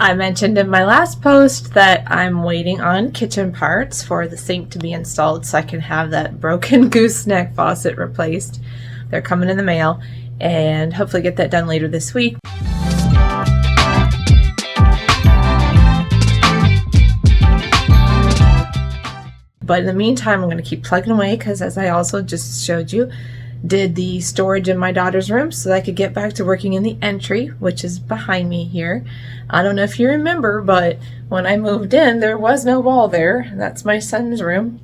I mentioned in my last post that I'm waiting on kitchen parts for the sink to be installed so I can have that broken gooseneck faucet replaced. They're coming in the mail, and hopefully get that done later this week. But in the meantime, I'm going to keep plugging away because, as I also just showed you, did the storage in my daughter's room so that I could get back to working in the entry, which is behind me here. I don't know if you remember, but when I moved in, there was no wall there. That's my son's room.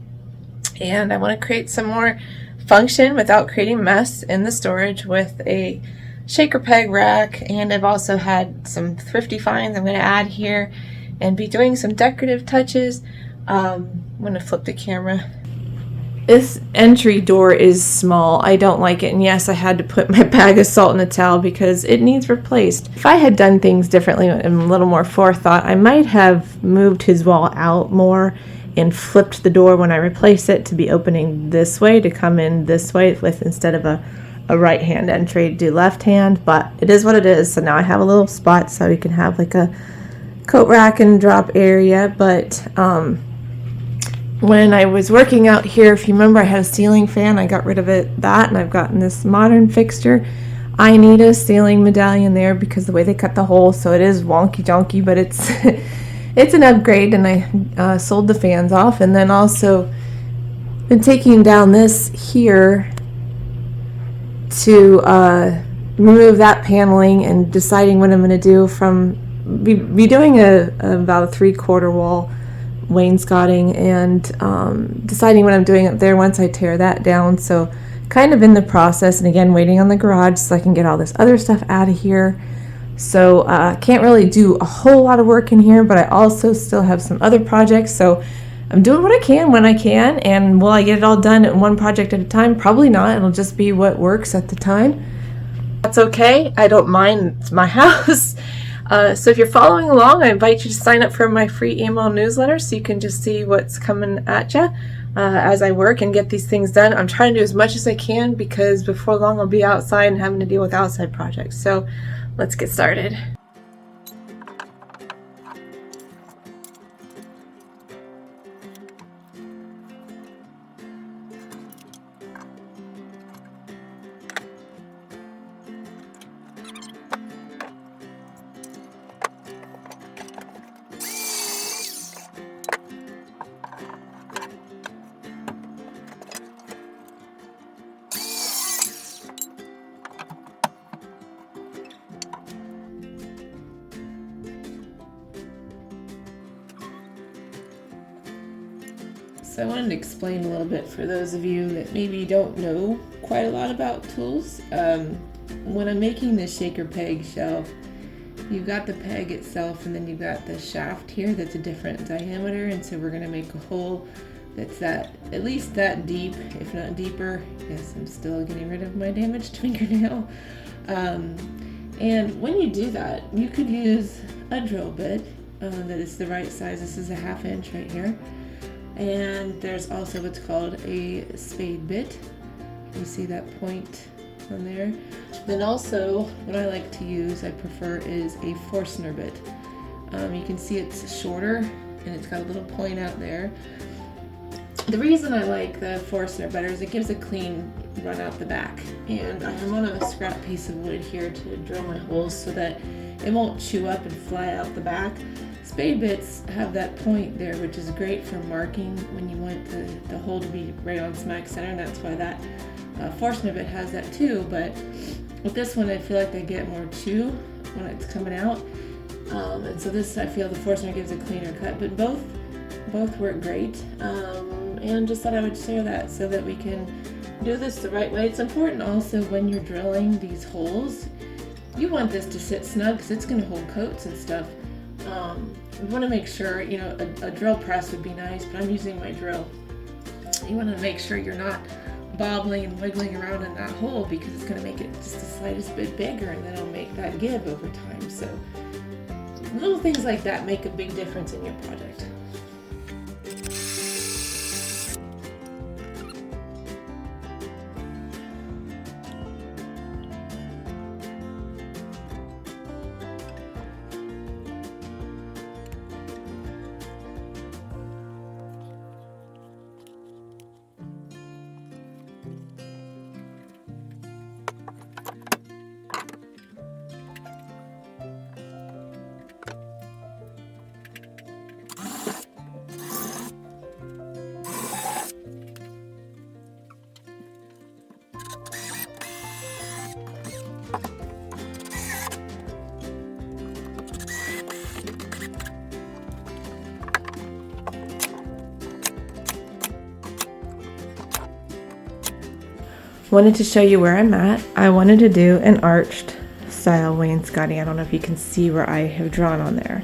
And I want to create some more function without creating mess in the storage with a shaker peg rack. And I've also had some thrifty finds I'm going to add here and be doing some decorative touches. I'm going to flip the camera. This entry door is small. I don't like it, and yes, I had to put my bag of salt in a towel because it needs replaced. If I had done things differently and a little more forethought, I might have moved his wall out more and flipped the door when I replace it to be opening this way, to come in this way with, instead of a right hand entry, to do left hand. But it is what it is. So now I have a little spot so we can have like a coat rack and drop area. But when I was working out here, if you remember, I had a ceiling fan. I got rid of that, and I've gotten this modern fixture. I need a ceiling medallion there because the way they cut the hole, so it is wonky donky, but it's it's an upgrade. And I sold the fans off, and then also been taking down this here to remove that paneling and deciding what I'm going to do. Be doing about a 3/4 wall wainscoting, and deciding what I'm doing up there once I tear that down. So kind of in the process, and again waiting on the garage so I can get all this other stuff out of here. So can't really do a whole lot of work in here, but I also still have some other projects, so I'm doing what I can when I can. And will I get it all done at one project at a time? Probably not. It'll just be what works at the time. That's okay. I don't mind. It's my house. So if you're following along, I invite you to sign up for my free email newsletter so you can just see what's coming at you as I work and get these things done. I'm trying to do as much as I can because before long I'll be outside and having to deal with outside projects. So let's get started. So I wanted to explain a little bit for those of you that maybe don't know quite a lot about tools. When I'm making this shaker peg shelf, you've got the peg itself, and then you've got the shaft here that's a different diameter, and so we're going to make a hole that's at least that deep, if not deeper. Yes, I'm still getting rid of my damaged fingernail. And when you do that, you could use a drill bit that is the right size. This is a 1/2 inch right here. And there's also what's called a spade bit. You see that point on there. Then also, what I like to use, I prefer, is a Forstner bit. You can see it's shorter and it's got a little point out there. The reason I like the Forstner better is it gives a clean run out the back. And I'm on a scrap piece of wood here to drill my holes so that it won't chew up and fly out the back. Spade bits have that point there, which is great for marking when you want the hole to be right on smack center, and that's why that Forstner bit has that too. But with this one, I feel like I get more chew when it's coming out, and so this, I feel the Forstner gives a cleaner cut. But both work great, and just thought I would share that so that we can do this the right way. It's important also when you're drilling these holes, you want this to sit snug because it's going to hold coats and stuff. You want to make sure, a drill press would be nice, but I'm using my drill. You want to make sure you're not bobbling and wiggling around in that hole because it's going to make it just the slightest bit bigger, and then it'll make that give over time. So little things like that make a big difference in your project. wanted to show you where I'm at. I wanted to do an arched style wainscoting. I don't know if you can see where I have drawn on there.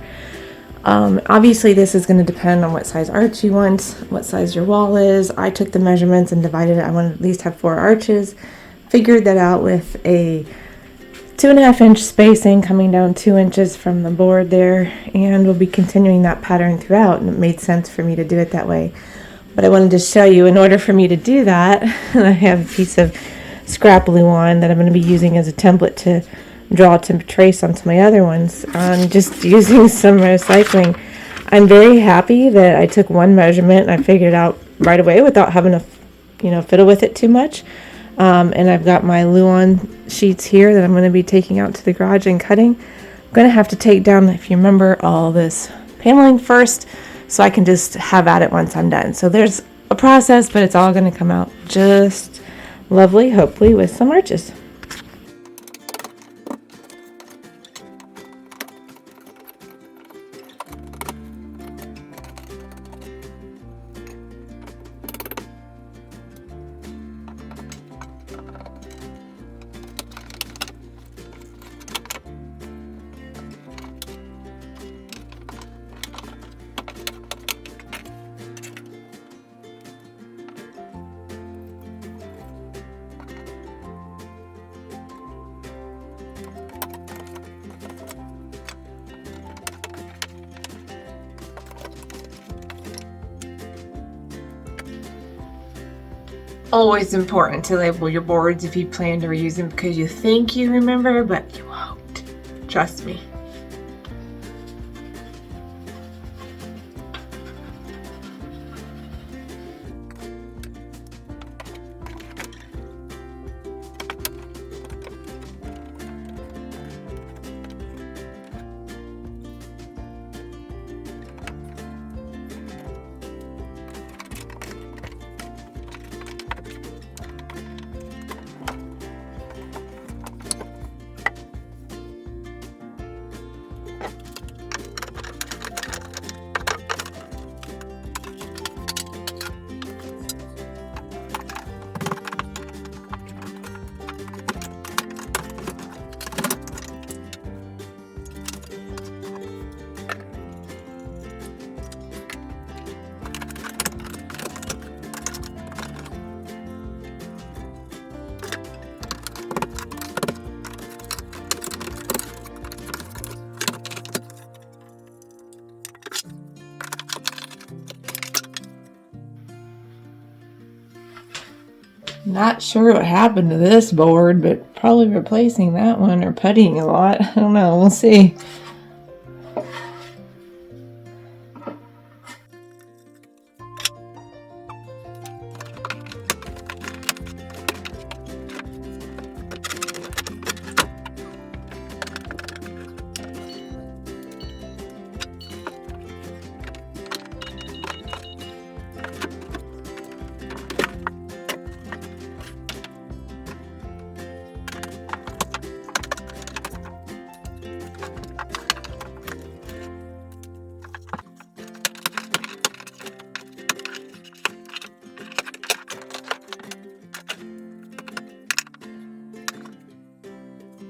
Obviously this is going to depend on what size arch you want, what size your wall is. I took the measurements and divided it. I want to at least have 4 arches. Figured that out with a 2.5 inch spacing coming down 2 inches from the board there, and we'll be continuing that pattern throughout, and it made sense for me to do it that way. But I wanted to show you, in order for me to do that, I have a piece of scrap glue on that I'm going to be using as a template to draw to trace onto my other ones. I'm just using some recycling. I'm very happy that I took one measurement and I figured it out right away without having to, fiddle with it too much. And I've got my Luan sheets here that I'm going to be taking out to the garage and cutting. I'm going to have to take down, if you remember, all this paneling first, so I can just have at it once I'm done. So there's a process, but it's all going to come out just lovely, hopefully with some arches. Always important to label your boards if you plan to reuse them, because you think you remember, but you won't. Trust me. Not sure what happened to this board, but probably replacing that one or puttying a lot. I don't know. We'll see.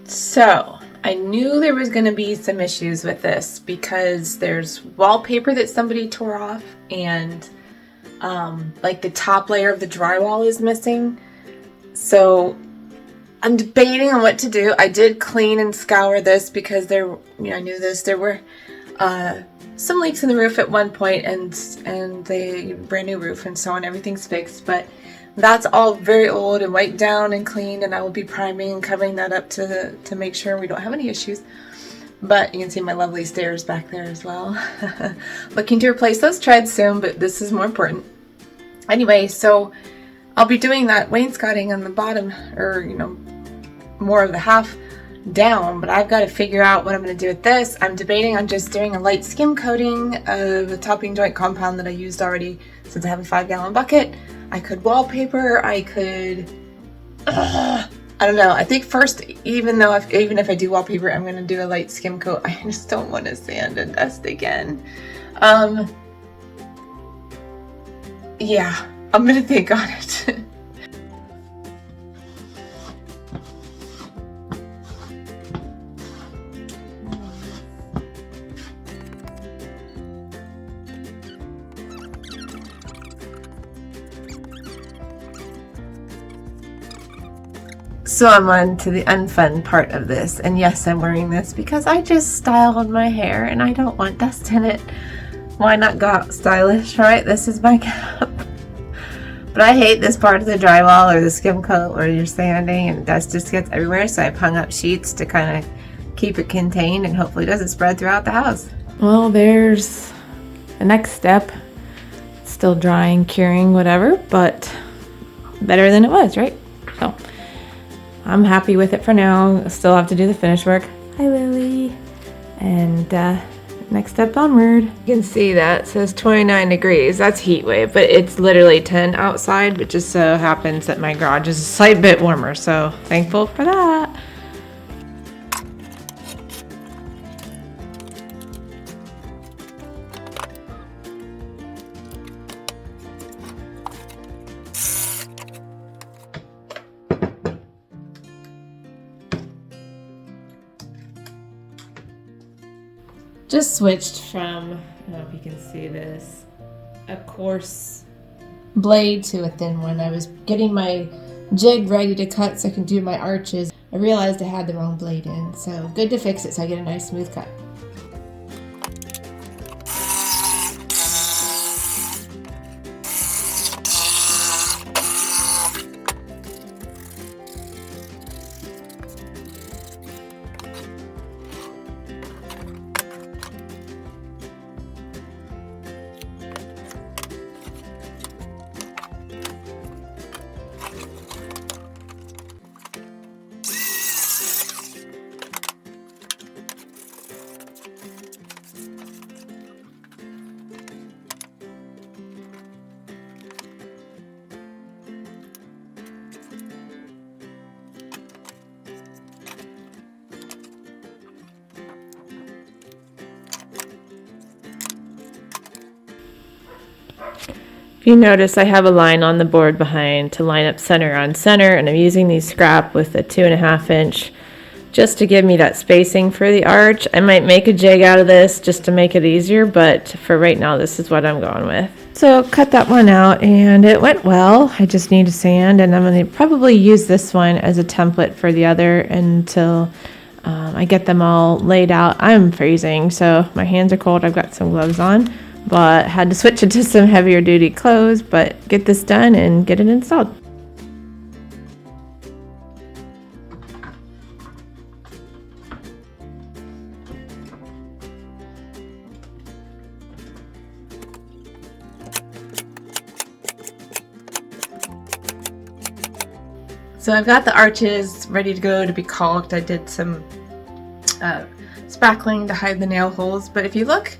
So I knew there was going to be some issues with this because there's wallpaper that somebody tore off, and like the top layer of the drywall is missing. So I'm debating on what to do. I did clean and scour this because I knew this. There were some leaks in the roof at one point, and the brand new roof and so on. Everything's fixed, but that's all very old and wiped down and cleaned, and I will be priming and covering that up to make sure we don't have any issues. But you can see my lovely stairs back there as well. Looking to replace those treads soon, but this is more important. Anyway, so I'll be doing that wainscoting on the bottom, or more of the half down, but I've got to figure out what I'm going to do with this. I'm debating on just doing a light skim coating of the topping joint compound that I used already, since I have a 5-gallon bucket. I could wallpaper, I could, I don't know. I think first, even if I do wallpaper, I'm going to do a light skim coat. I just don't want to sand and dust again. Yeah, I'm going to think on it. So I'm on to the unfun part of this, and yes, I'm wearing this because I just styled my hair and I don't want dust in it. Why not go out stylish, right? This is my cap. But I hate this part of the drywall or the skim coat where you're sanding and dust just gets everywhere, so I've hung up sheets to kind of keep it contained and hopefully it doesn't spread throughout the house. Well, there's the next step. It's still drying, curing, whatever, but better than it was, right? So I'm happy with it for now. I still have to do the finish work. Hi, Lily. And next step onward. You can see that it says 29 degrees. That's heat wave, but it's literally 10 outside. It just so happens that my garage is a slight bit warmer, so thankful for that. Just switched from, I don't know if you can see this, a coarse blade to a thin one. I was getting my jig ready to cut so I can do my arches. I realized I had the wrong blade in, so good to fix it so I get a nice smooth cut. If you notice, I have a line on the board behind to line up center on center, and I'm using these scrap with a 2.5 inch just to give me that spacing for the arch. I might make a jig out of this just to make it easier, but for right now, this is what I'm going with. So cut that one out and it went well. I just need to sand, and I'm going to probably use this one as a template for the other until I get them all laid out. I'm freezing, so my hands are cold. I've got some gloves on, but had to switch it to some heavier duty clothes, but get this done and get it installed. So I've got the arches ready to go to be caulked. I did some spackling to hide the nail holes, but if you look,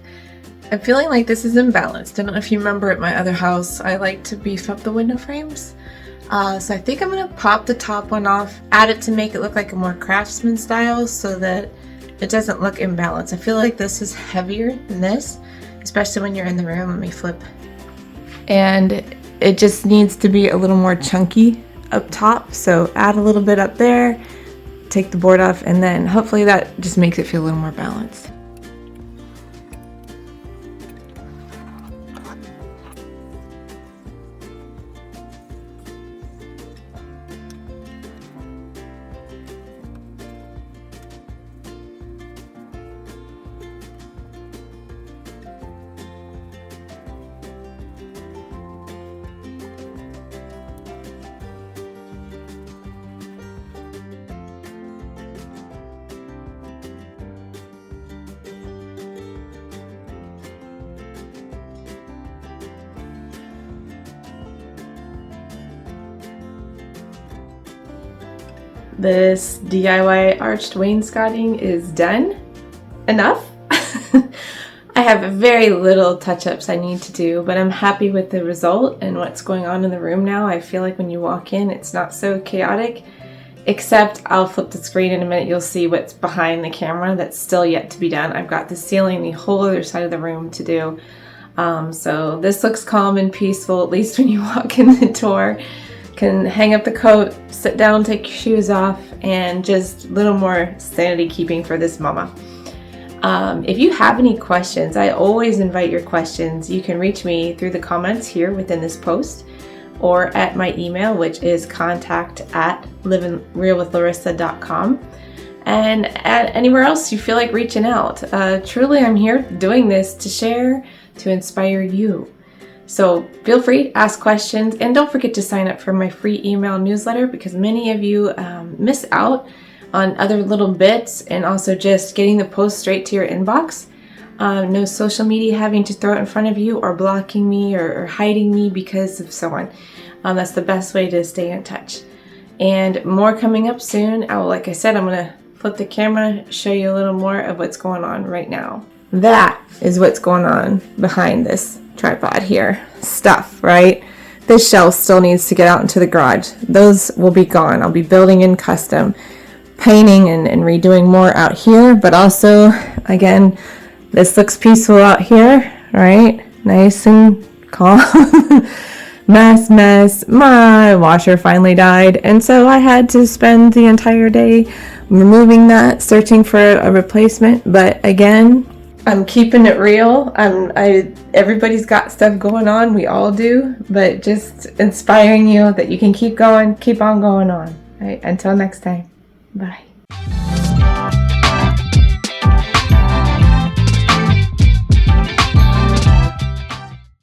I'm feeling like this is imbalanced. I don't know if you remember at my other house, I like to beef up the window frames. So I think I'm going to pop the top one off, add it to make it look like a more craftsman style so that it doesn't look imbalanced. I feel like this is heavier than this, especially when you're in the room. Let me flip. And it just needs to be a little more chunky up top. So add a little bit up there, take the board off, and then hopefully that just makes it feel a little more balanced. This DIY arched wainscoting is done. Enough. I have very little touch-ups I need to do, but I'm happy with the result and what's going on in the room now. I feel like when you walk in, it's not so chaotic, except I'll flip the screen in a minute. You'll see what's behind the camera that's still yet to be done. I've got the ceiling, the whole other side of the room to do. So this looks calm and peaceful, at least when you walk in the door. Can hang up the coat, sit down, take your shoes off, and just a little more sanity keeping for this mama. If you have any questions, I always invite your questions. You can reach me through the comments here within this post, or at my email, which is contact@liveandrealwithlarissa.com. And at anywhere else you feel like reaching out. Truly, I'm here doing this to share, to inspire you. So feel free to ask questions, and don't forget to sign up for my free email newsletter, because many of you miss out on other little bits, and also just getting the post straight to your inbox. No social media having to throw it in front of you, or blocking me, or hiding me because of someone. That's the best way to stay in touch. And more coming up soon. Like I said, I'm going to flip the camera, show you a little more of what's going on right now. That is what's going on behind this tripod here. Stuff, right? This shelf still needs to get out into the garage. Those will be gone. I'll be building in custom, painting and redoing more out here. But also, again, this looks peaceful out here, right? Nice and calm. mess. My washer finally died, and so I had to spend the entire day removing that, searching for a replacement. But again, I'm keeping it real. Everybody's got stuff going on. We all do, but just inspiring you that you can keep going, keep on going on. Right? Until next time, bye.